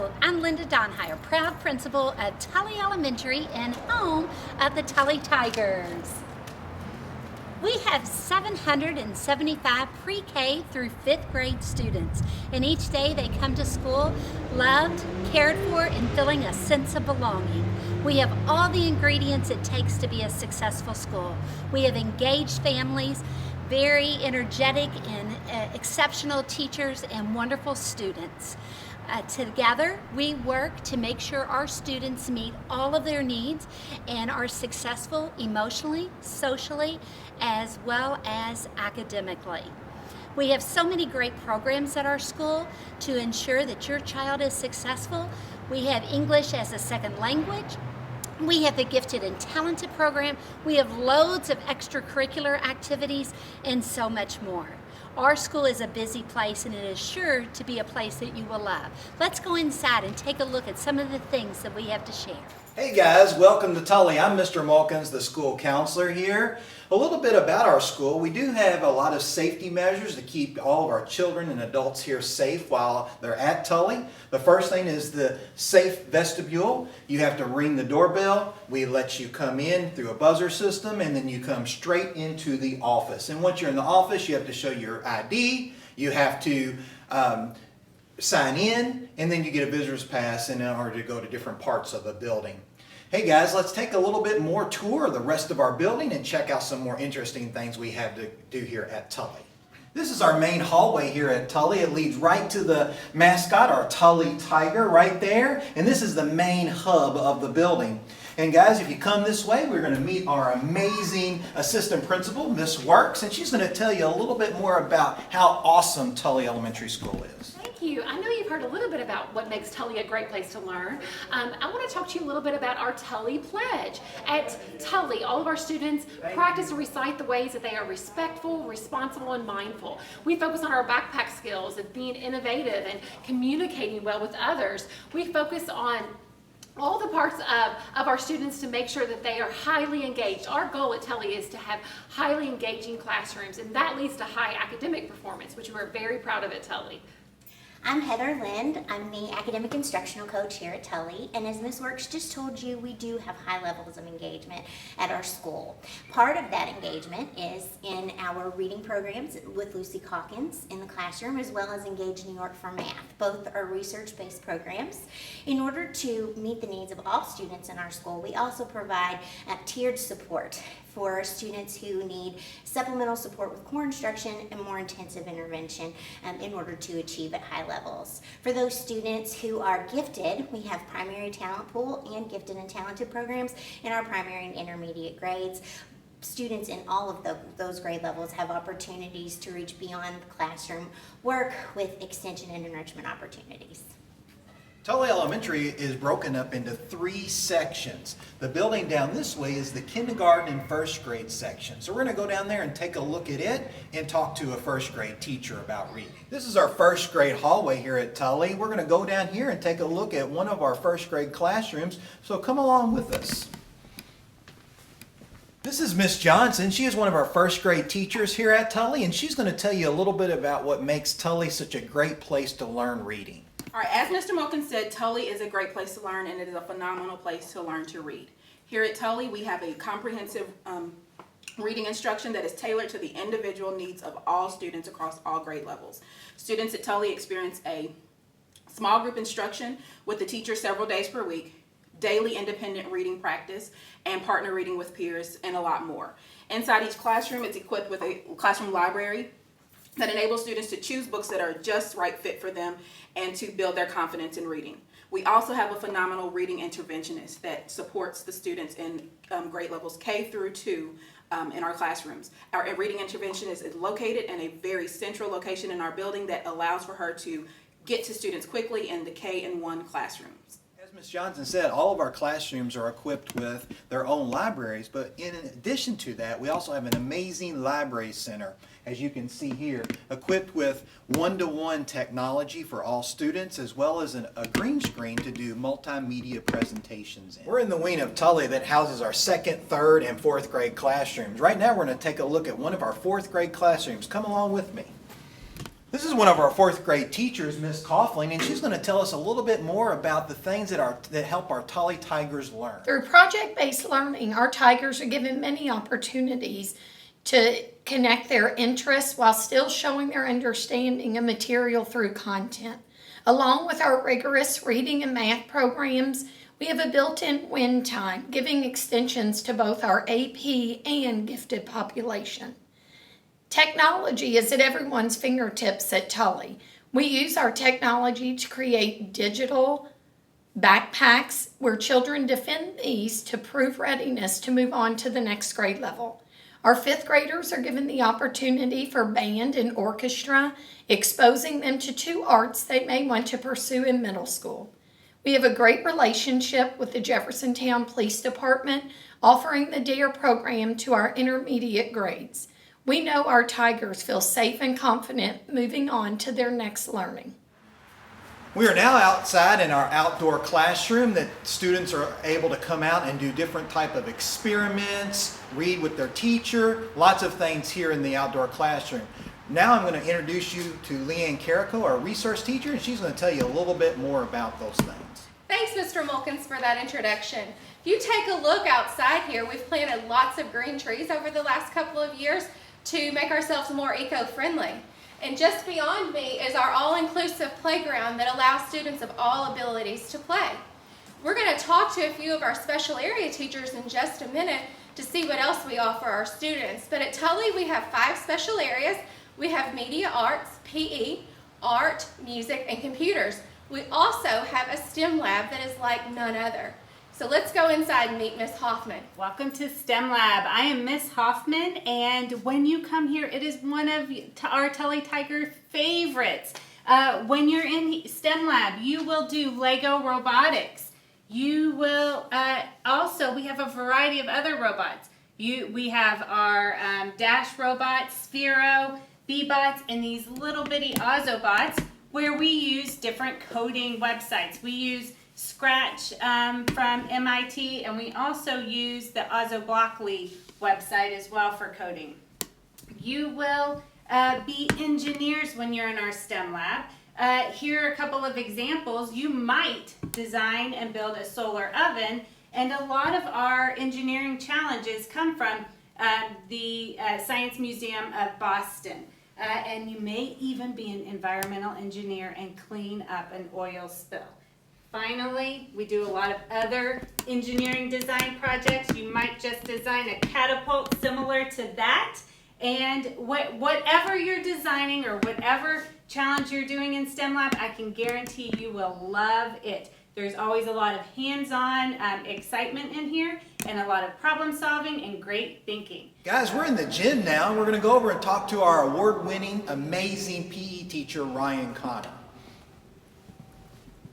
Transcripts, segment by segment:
Hello, I'm Linda Donhire, proud principal at Tully Elementary and home of the Tully Tigers. We have 775 pre-K through 5th grade students, and each day they come to school loved, cared for, and feeling a sense of belonging. We have all the ingredients it takes to be a successful school. We have engaged families, very energetic and exceptional teachers, and wonderful students. Together, we work to make sure our students meet all of their needs and are successful emotionally, socially, as well as academically. We have so many great programs at our school to ensure that your child is successful. We have English as a second language. We have the Gifted and Talented program. We have loads of extracurricular activities and so much more. Our school is a busy place, and it is sure to be a place that you will love. Let's go inside and take a look at some of the things that we have to share. Hey guys, welcome to Tully. I'm Mr. Mulkins, the school counselor here. A little bit about our school. We do have a lot of safety measures to keep all of our children and adults here safe while they're at Tully. The first thing is the safe vestibule. You have to ring the doorbell. We let you come in through a buzzer system, and then you come straight into the office. And once you're in the office, you have to show your ID. You have to sign in, and then you get a visitor's pass in order to go to different parts of the building. Hey guys, let's take a little bit more tour of the rest of our building and check out some more interesting things we have to do here at Tully. This is our main hallway here at Tully. It leads right to the mascot, our Tully Tiger, right there. And this is the main hub of the building. And guys, if you come this way, we're going to meet our amazing assistant principal, Miss Works, and she's going to tell you a little bit more about how awesome Tully Elementary School is. Thank you. I know you've heard a little bit about what makes Tully a great place to learn. I want to talk to you a little bit about our Tully Pledge. At Tully, all of our students practice and recite the ways that they are respectful, responsible, and mindful. We focus on our backpack skills of being innovative and communicating well with others. We focus on all the parts of our students to make sure that they are highly engaged. Our goal at Tully is to have highly engaging classrooms, and that leads to high academic performance, which we're very proud of at Tully. I'm Heather Lind. I'm the academic instructional coach here at Tully, and as Ms. Works just told you, we do have high levels of engagement at our school. Part of that engagement is in our reading programs with Lucy Calkins in the classroom, as well as Engage New York for Math. Both are research-based programs. In order to meet the needs of all students in our school, we also provide tiered support for students who need supplemental support with core instruction and more intensive intervention in order to achieve at high levels. For those students who are gifted, we have primary talent pool and gifted and talented programs in our primary and intermediate grades. Students in all of those grade levels have opportunities to reach beyond classroom work with extension and enrichment opportunities. Tully Elementary is broken up into 3 sections. The building down this way is the kindergarten and first grade section. So we're going to go down there and take a look at it and talk to a first grade teacher about reading. This is our first grade hallway here at Tully. We're going to go down here and take a look at one of our first grade classrooms. So come along with us. This is Miss Johnson. She is one of our first grade teachers here at Tully, and she's going to tell you a little bit about what makes Tully such a great place to learn reading. All right, as Mr. Mulkins said, Tully is a great place to learn, and it is a phenomenal place to learn to read. Here at Tully, we have a comprehensive reading instruction that is tailored to the individual needs of all students across all grade levels. Students at Tully experience a small group instruction with the teacher several days per week, daily independent reading practice, and partner reading with peers, and a lot more. Inside each classroom, it's equipped with a classroom library that enables students to choose books that are just right fit for them and to build their confidence in reading. We also have a phenomenal reading interventionist that supports the students in grade levels K through 2 in our classrooms. Our reading interventionist is located in a very central location in our building that allows for her to get to students quickly in the K and 1 classrooms. As Ms. Johnson said, all of our classrooms are equipped with their own libraries, but in addition to that, we also have an amazing library center, as you can see here, equipped with one-to-one technology for all students, as well as a green screen to do multimedia presentations in. We're in the wing of Tully that houses our 2nd, 3rd, and 4th grade classrooms. Right now we're going to take a look at one of our 4th grade classrooms. Come along with me. This is one of our fourth grade teachers, Miss Coughlin, and she's going to tell us a little bit more about the things that help our Tully Tigers learn. Through project-based learning, our Tigers are given many opportunities to connect their interests while still showing their understanding of material through content. Along with our rigorous reading and math programs, we have a built-in win time, giving extensions to both our AP and gifted population. Technology is at everyone's fingertips at Tully. We use our technology to create digital backpacks where children defend these to prove readiness to move on to the next grade level. Our fifth graders are given the opportunity for band and orchestra, exposing them to two arts they may want to pursue in middle school. We have a great relationship with the Jeffersontown Police Department, offering the DARE program to our intermediate grades. We know our Tigers feel safe and confident moving on to their next learning. We are now outside in our outdoor classroom that students are able to come out and do different type of experiments, read with their teacher, lots of things here in the outdoor classroom. Now I'm going to introduce you to Leanne Carrico, our resource teacher, and she's going to tell you a little bit more about those things. Thanks, Mr. Mulkins, for that introduction. If you take a look outside here, we've planted lots of green trees over the last couple of years to make ourselves more eco-friendly. And just beyond me is our all-inclusive playground that allows students of all abilities to play. We're going to talk to a few of our special area teachers in just a minute to see what else we offer our students. But at Tully, we have 5 special areas. We have media arts, PE, art, music, and computers. We also have a STEM lab that is like none other. So let's go inside and meet Miss Hoffman. Welcome to STEM Lab. I am Miss Hoffman, and when you come here, it is one of our Tully Tiger favorites. When you're in STEM Lab, you will do Lego robotics. You will also, we have a variety of other robots. We have our Dash robots, Sphero, B-bots, and these little bitty Ozobots where we use different coding websites. We use Scratch from MIT, and we also use the Ozoblockly website as well for coding. You will be engineers when you're in our STEM lab. Here are a couple of examples. You might design and build a solar oven, and a lot of our engineering challenges come from the Science Museum of Boston. And you may even be an environmental engineer and clean up an oil spill. Finally, we do a lot of other engineering design projects. You might just design a catapult similar to that. And whatever you're designing or whatever challenge you're doing in STEM Lab, I can guarantee you will love it. There's always a lot of hands-on excitement in here and a lot of problem solving and great thinking. Guys, we're in the gym now. We're going to go over and talk to our award-winning, amazing PE teacher, Ryan Connor.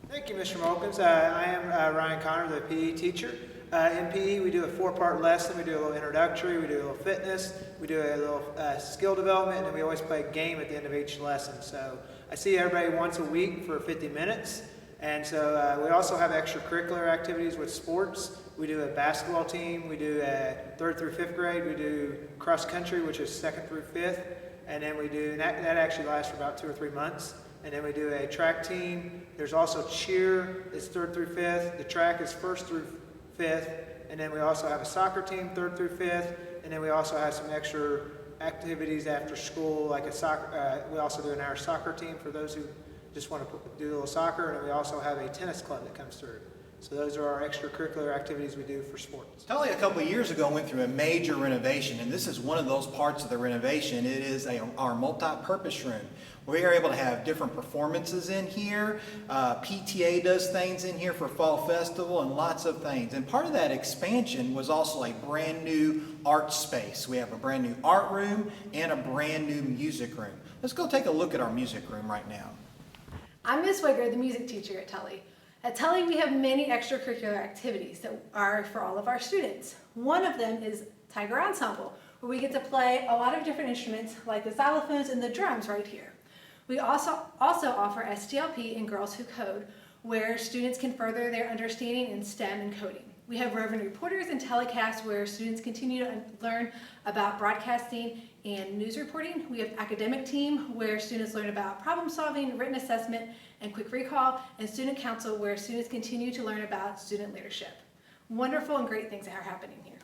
Thank you, Mr. Mulkins. I am Ryan Connor, the PE teacher. In PE, we do a 4-part lesson. We do a little introductory, we do a little fitness, we do a little skill development, and we always play a game at the end of each lesson. So I see everybody once a week for 50 minutes. And so we also have extracurricular activities with sports. We do a basketball team. We do a 3rd through 5th grade. We do cross country, which is 2nd through 5th. And then we do, that actually lasts for about 2 or 3 months. And then we do a track team. There's also cheer, it's 3rd through 5th. The track is 1st through 5th. And then we also have a soccer team, 3rd through 5th. And then we also have some extra activities after school, like a soccer, we also do an hour soccer team for those who just want to do a little soccer. And we also have a tennis club that comes through. So those are our extracurricular activities we do for sports. Tully a couple of years ago went through a major renovation, and this is one of those parts of the renovation. It is our multi-purpose room. We are able to have different performances in here. PTA does things in here for Fall Festival and lots of things. And part of that expansion was also a brand new art space. We have a brand new art room and a brand new music room. Let's go take a look at our music room right now. I'm Ms. Wigger, the music teacher at Tully. At Tully, we have many extracurricular activities that are for all of our students. One of them is Tiger Ensemble, where we get to play a lot of different instruments like the xylophones and the drums right here. We also offer STLP and Girls Who Code, where students can further their understanding in STEM and coding. We have roving reporters and telecasts where students continue to learn about broadcasting and news reporting. We have academic team where students learn about problem solving, written assessment, and quick recall, and student council where students continue to learn about student leadership. Wonderful and great things are happening here.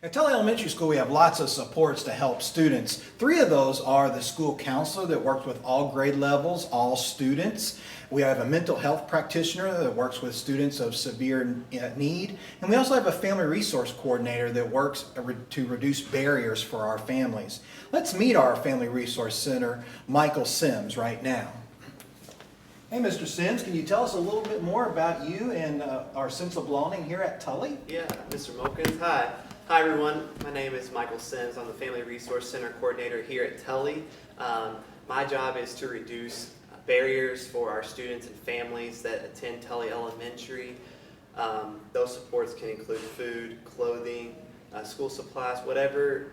At Tully Elementary School, we have lots of supports to help students. 3 of those are the school counselor that works with all grade levels, all students. We have a mental health practitioner that works with students of severe need. And we also have a family resource coordinator that works to reduce barriers for our families. Let's meet our Family Resource Center, Michael Sims, right now. Hey, Mr. Sims, can you tell us a little bit more about you and our sense of belonging here at Tully? Yeah, Mr. Mulkins, hi. Hi everyone, my name is Michael Sims. I'm the Family Resource Center Coordinator here at Tully. My job is to reduce barriers for our students and families that attend Tully Elementary. Those supports can include food, clothing, school supplies, whatever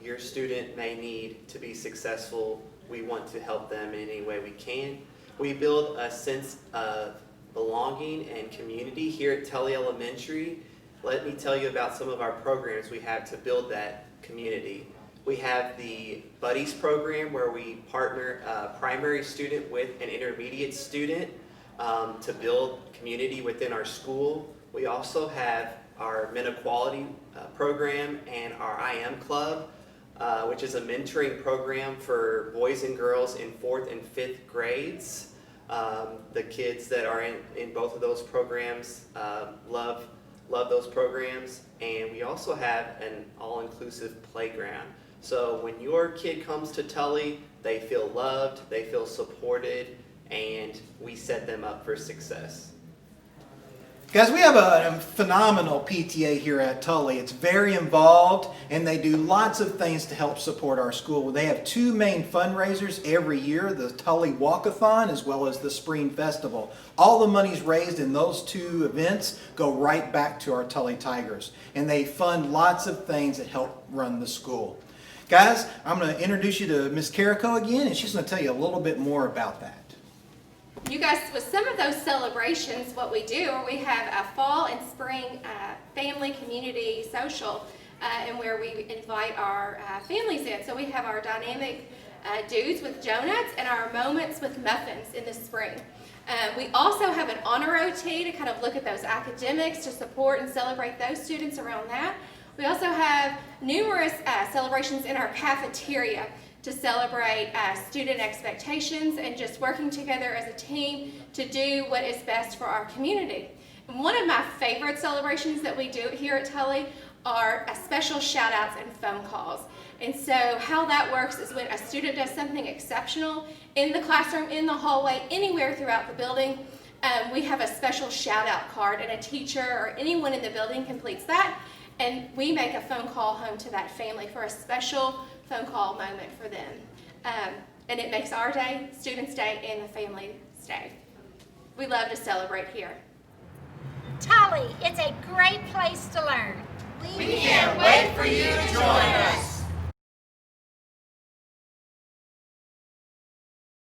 your student may need to be successful. We want to help them in any way we can. We build a sense of belonging and community here at Tully Elementary. Let me tell you about some of our programs we have to build that community. We have the Buddies program where we partner a primary student with an intermediate student to build community within our school. We also have our Men Equality program and our I Am Club, which is a mentoring program for boys and girls in 4th and 5th grades. The kids that are in both of those programs love those programs. And we also have an all-inclusive playground. So when your kid comes to Tully, they feel loved, they feel supported, and we set them up for success. Guys, we have a phenomenal PTA here at Tully. It's very involved, and they do lots of things to help support our school. They have 2 main fundraisers every year, the Tully Walkathon as well as the Spring Festival. All the monies raised in those 2 events go right back to our Tully Tigers, and they fund lots of things that help run the school. Guys, I'm going to introduce you to Miss Carrico again, and she's going to tell you a little bit more about that. You guys, with some of those celebrations, what we do, we have a fall and spring family community social, and where we invite our families in. So we have our dynamic dudes with donuts and our moments with muffins in the spring. We also have an honor OT to kind of look at those academics to support and celebrate those students around that. We also have numerous celebrations in our cafeteria to celebrate student expectations and just working together as a team to do what is best for our community. And one of my favorite celebrations that we do here at Tully are special shout outs and phone calls. And so how that works is when a student does something exceptional in the classroom, in the hallway, anywhere throughout the building, we have a special shout out card, and a teacher or anyone in the building completes that, and we make a phone call home to that family for a special phone call moment for them. And it makes our day, students' day, and the family's day. We love to celebrate here. Tully, it's a great place to learn. We can't wait for you to join us.